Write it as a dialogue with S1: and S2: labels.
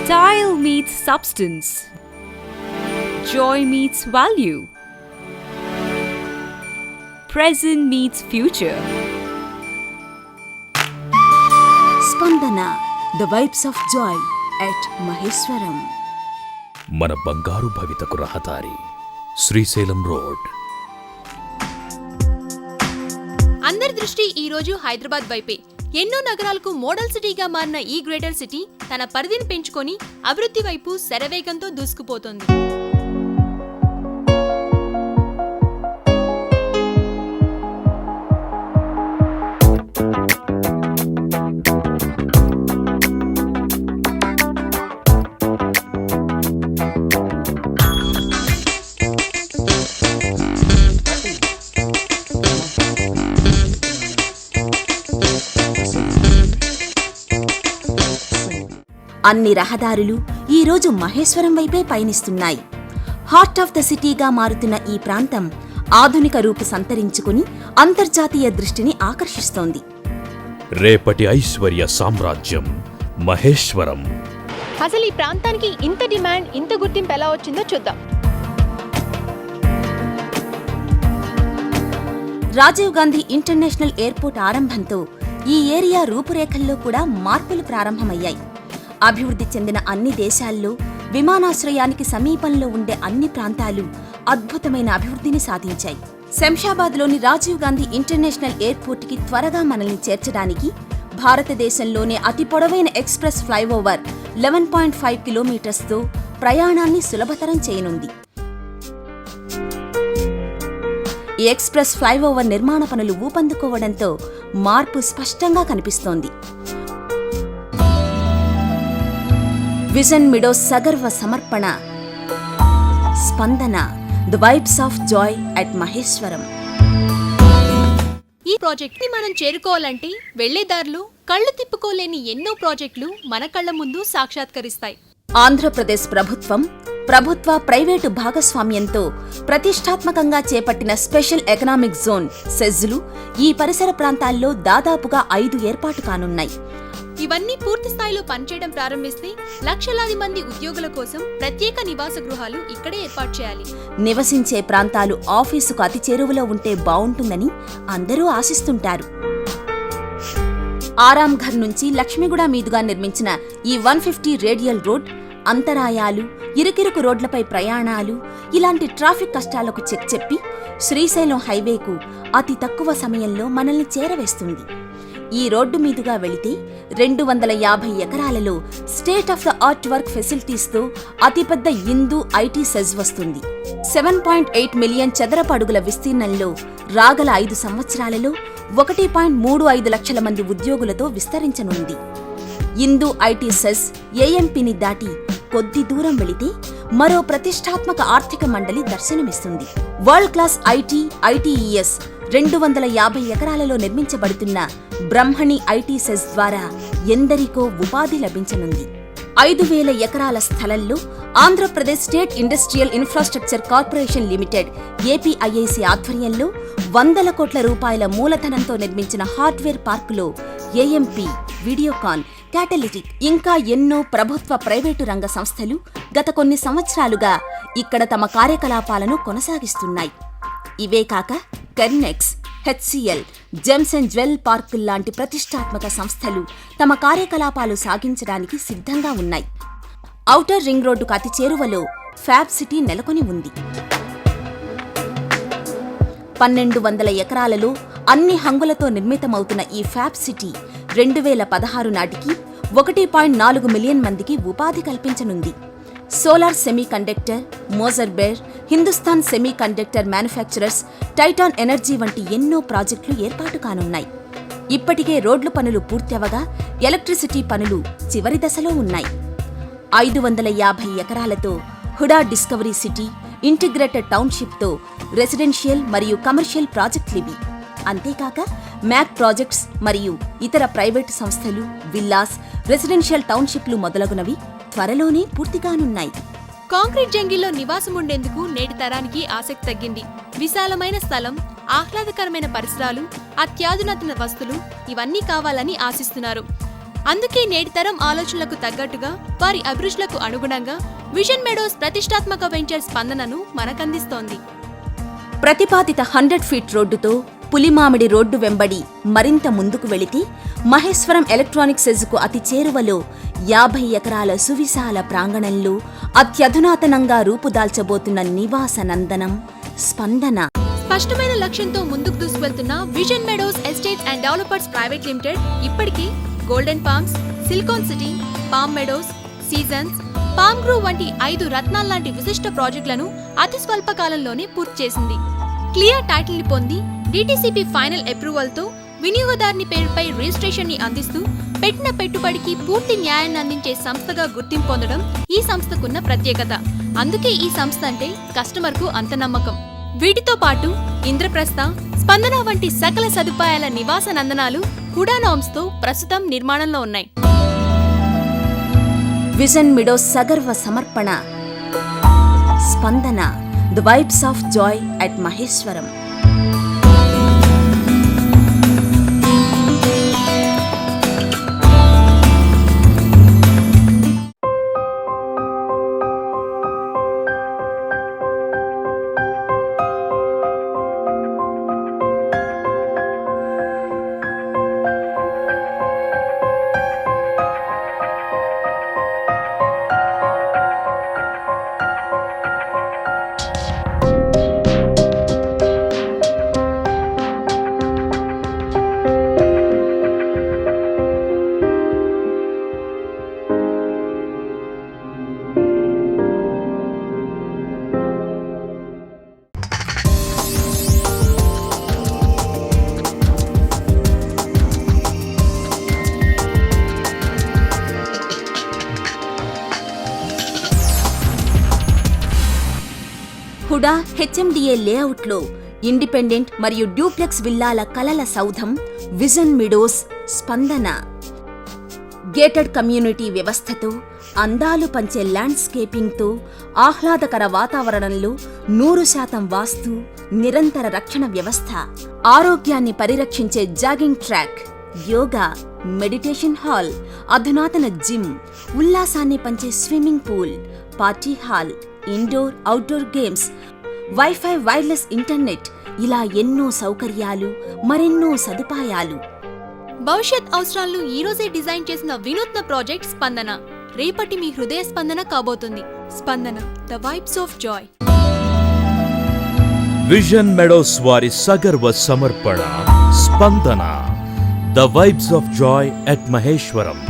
S1: Style meets substance. Joy meets value. Present meets future.
S2: Spandana, the vibes of joy at Maheshwaram.
S3: మన బంగారు భవితకు రహదారి Srisailam road.
S4: అందరి దృష్టి ఈ రోజు హైదరాబాద్ వైపే. ఎన్నో నగరాలకు మోడల్ సిటీగా మారిన ఈ గ్రేటర్ సిటీ తన పరిధిని పెంచుకొని అభివృద్ధి వైపు శరవేగంతో దూసుకుపోతోంది.
S2: అన్ని రహదారులు ఈరోజు మహేశ్వరం వైపే పయనిస్తున్నాయి. హార్ట్ ఆఫ్ ద సిటీగా మారుతున్న ఈ ప్రాంతం ఆధునిక రూపు సంతరించుకుని అంతర్జాతీయ దృష్టిని ఆకర్షిస్తోంది.
S3: రేపటి ఐశ్వర్య సామ్రాజ్యం మహేశ్వరం.
S4: అసలు ఈ ప్రాంతానికి ఇంత డిమాండ్, ఇంత గుర్తింపు ఎలా వచ్చిందో చూద్దాం.
S2: రాజీవ్ గాంధీ ఇంటర్నేషనల్ ఎయిర్పోర్ట్ ఆరంభంతో ఈ ఏరియా రూపురేఖల్లో కూడా మార్పులు ప్రారంభమయ్యాయి. అభివృద్ధి చెందిన అన్ని దేశాల్లో విమానాశ్రయానికి సమీపంలో ఉండే అన్ని ప్రాంతాలు అద్భుతమైన అభివృద్ధిని సాధించాయి. శంషాబాద్లోని రాజీవ్ గాంధీ ఇంటర్నేషనల్ ఎయిర్పోర్ట్కి త్వరగా మనల్ని చేర్చడానికి భారతదేశంలోనే అతి పొడవైన ఎక్స్ప్రెస్ ఫ్లైఓవర్ 11.5 కిలోమీటర్స్తో ప్రయాణాన్ని సులభతరం చేయనుంది. ఈ ఎక్స్ప్రెస్ ఫ్లైఓవర్ నిర్మాణ పనులు ఊపందుకోవడంతో మార్పు స్పష్టంగా కనిపిస్తోంది. విజన్ మిడోస్ సగర్వ సమర్పణ. Spandana, the vibes of joy at Maheshwaram.
S4: ఈ ప్రాజెక్ట్ ని మనం చేరుకోవాలంటే వెళ్లేదారులు కళ్ళు తిప్పుకోలేని ఎన్నో ప్రాజెక్టులు మన కళ్ల ముందు సాక్షాత్కరిస్తాయి.
S2: ఆంధ్రప్రదేశ్ ప్రభుత్వ ప్రైవేటు భాగస్వామ్యంతో ప్రతిష్టాత్మకంగా చేపట్టిన స్పెషల్ ఎకనామిక్ జోన్ సెజ్లు ఈ పరిసర ప్రాంతాల్లో దాదాపుగా 5 ఏర్పాటు కానున్నాయి.
S4: ఇవన్నీ పూర్తి స్థాయిలో పనిచేయడం ప్రారంభిస్తే లక్షలాది మంది ఉద్యోగుల కోసం ప్రత్యేక నివాస గృహాలు ఇక్కడే ఏర్పాటు చేయాలి.
S2: నివసించే ప్రాంతాలు ఆఫీసుకు అతి చేరువలో ఉంటే బావుంటుందని అందరూ ఆశిస్తుంటారు. ఆరాంఘర్ నుంచి లక్ష్మీగూడ మీదుగా నిర్మించిన ఈ 150 రేడియల్ రోడ్ అంతరాయాలు, ఇరుకిరుకు రోడ్లపై ప్రయాణాలు, ఇలాంటి ట్రాఫిక్ కష్టాలకు చెక్ చెప్పి శ్రీశైలం హైవేకు అతి తక్కువ సమయంలో మనల్ని చేరవేస్తుంది. ఈ రోడ్డు మీదుగా వెళితే 250 ఎకరాలలో state of the art work ఫెసిలిటీస్తో అతిపెద్ద హిందూ ఐటీ సెజ్ వస్తుంది. 7.8 మిలియన్ చదరపు అడుగుల విస్తీర్ణంలో రాగల 5 సంవత్సరాలలో 1.35 లక్షల మంది ఉద్యోగులతో విస్తరించనుంది. హిందూ ఐటీ సెజ్ ఏఎంపీని దాటి కొద్ది దూరం వెళితే మరో ప్రతిష్టాత్మక ఆర్థిక మండలి దర్శనమిస్తుంది. వరల్డ్ క్లాస్ ఐటీఈఎస్ 250 ఎకరాలలో నిర్మించబడుతున్న బ్రహ్మణి ఐటీ సెజ్ ద్వారా ఎందరికో ఉపాధి లభించనుంది. 5,000 ఎకరాల స్థలంలో Andhra Pradesh state industrial infrastructure corporation limited APIIC ఆధ్వర్యంలో 100 కోట్ల రూపాయల మూలధనంతో నిర్మించిన హార్డ్వేర్ పార్కులో ఏఎంపీ, వీడియోకాన్, క్యాటలిటిక్ ఇంకా ఎన్నో ప్రభుత్వ ప్రైవేటు రంగ సంస్థలు గత కొన్ని సంవత్సరాలుగా ఇక్కడ తమ కార్యకలాపాలను కొనసాగిస్తున్నాయి. ఇవే కాక Kernex, HCl, Gems and jewel పార్కుల్లాంటి ప్రతిష్టాత్మక సంస్థలు తమ కార్యకలాపాలు సాగించడానికి సిద్ధంగా ఉన్నాయి. ఔటర్ రింగ్ రోడ్డుకు అతి చేరువలో ఫ్యాబ్ సిటీ నెలకొని ఉంది. 1200 ఎకరాలలో అన్ని హంగులతో నిర్మితమవుతున్న ఈ ఫ్యాబ్ సిటీ 2016 నాటికి 1.4 మిలియన్ మందికి ఉపాధి కల్పించనుంది. Solar semiconductor, Moser Baer, Hindustan semiconductor manufacturers, Titan energy వంటి ఎన్నో ప్రాజెక్టులు ఏర్పాటు కానున్నాయి. ఇప్పటికే రోడ్లు పనులు పూర్తవగా ఎలక్ట్రిసిటీ పనులు చివరి దశలో ఉన్నాయి. 550 ఎకరాలతో హుడా డిస్కవరీ సిటీ, ఇంటిగ్రేటెడ్ టౌన్షిప్తో రెసిడెన్షియల్ మరియు కమర్షియల్ ప్రాజెక్టులివి. అంతేకాక మ్యాక్ ప్రాజెక్ట్స్ మరియు ఇతర ప్రైవేటు సంస్థలు, విల్లాస్, రెసిడెన్షియల్ టౌన్షిప్లు మొదలగునవి త్వరలోనే పూర్తికానున్నాయి.
S4: కాంక్రీట్ జంగిల్లో నివాసం ఉండేందుకు నేటి తరానికి ఆసక్తి తగ్గింది. విశాలమైన స్థలం, ఆహ్లాదకరమైన పరిసరాలు, అత్యాధునాతన వస్తువులు ఇవన్నీ కావాలని ఆశిస్తున్నారు. అందుకే నేటి తరం ఆలోచనలకు తగ్గట్టుగా వారి అభిరుచులకు అనుగుణంగా విజన్ మెడోస్ ప్రతిష్టాత్మక వెంచర్ స్పందనను మనకందిస్తోంది.
S2: ప్రతిపాదిత 100 ఫీట్ రోడ్డుతో పులిమామిడి రోడ్డు వెంబడి మరింత ముందుకు వెళితే మహేశ్వరం ఎలక్ట్రానిక్ సెజ్కు అతి చేరువలో 50 ఎకరాల సువిశాల ప్రాంగణంలో అత్యధునాతనంగా రూపుదాల్చబోతున్న నివాస నందనం స్పందన.
S4: స్పష్టమైన లక్ష్యంతో ముందుకు దూసుకువెళ్తున్న vision meadows estates and developers private limited ఇప్పటికే golden palms, silicon city, palm meadows, seasons, palm grove వంటి 5 రత్నాల్లాంటి విశిష్ట ప్రాజెక్టులను అతి స్వల్ప కాలంలోనే పూర్తి చేసింది. క్లియర్ టైటిల్ ని పొంది డిటిసిపి ఫైనల్ అప్రూవల్ తో వినియోగదారుని పేరుపై రిజిస్ట్రేషన్ ని అందిస్తూ పెట్టిన పెట్టుబడికి పూర్తి న్యాయాన్ని అందించే సంస్థగా గుర్తింపు పొందడం ఈ సంస్థకున్న ప్రత్యేకత. అందుకే ఈ సంస్థ అంటే కస్టమర్ కు అంత నమ్మకం. వీటితో పాటు ఇంద్రప్రస్థ, స్పందన వంటి సకల సదుపాయాల నివాస నందనాలు హుడా నామ్స్ తో ప్రస్తుతం నిర్మాణంలో ఉన్నాయి.
S2: విజన్ మెడోస్ సగర్వ సమర్పణ Spandana, the vibes of joy at Maheshwaram. HUDA HMDA లేఅవుట్లో ఇండిపెండెంట్ మరియు డ్యూప్లెక్స్ విల్లాల కలల సౌధం vision meadows Spandana. Gated community వ్యవస్థతో, అందాలు పంచే ల్యాండ్స్కేపింగ్తో, ఆహ్లాదకర వాతావరణంలో 100% వాస్తు, నిరంతర రక్షణ వ్యవస్థ, ఆరోగ్యాన్ని పరిరక్షించే jogging track, yoga, meditation hall, అధునాతన జిమ్, ఉల్లాసాన్ని పంచే swimming pool, party hall, indoor outdoor games, wifi wireless internet, ఇలా ఎన్నో సౌకర్యాలు, మరెన్నో సదుపాయాలు.
S4: భవిష్యత్ అవసరాలను ఈ రోజే డిజైన్ చేసిన వినూత్న ప్రాజెక్ట్ స్పందన రేపటి మీ హృదయ స్పందన కాబోతుంది. స్పందన, the vibes of Joy.
S3: Vision Meadows వారి సగర్వ సమర్పణ స్పందన, the vibes of joy at Maheshwaram.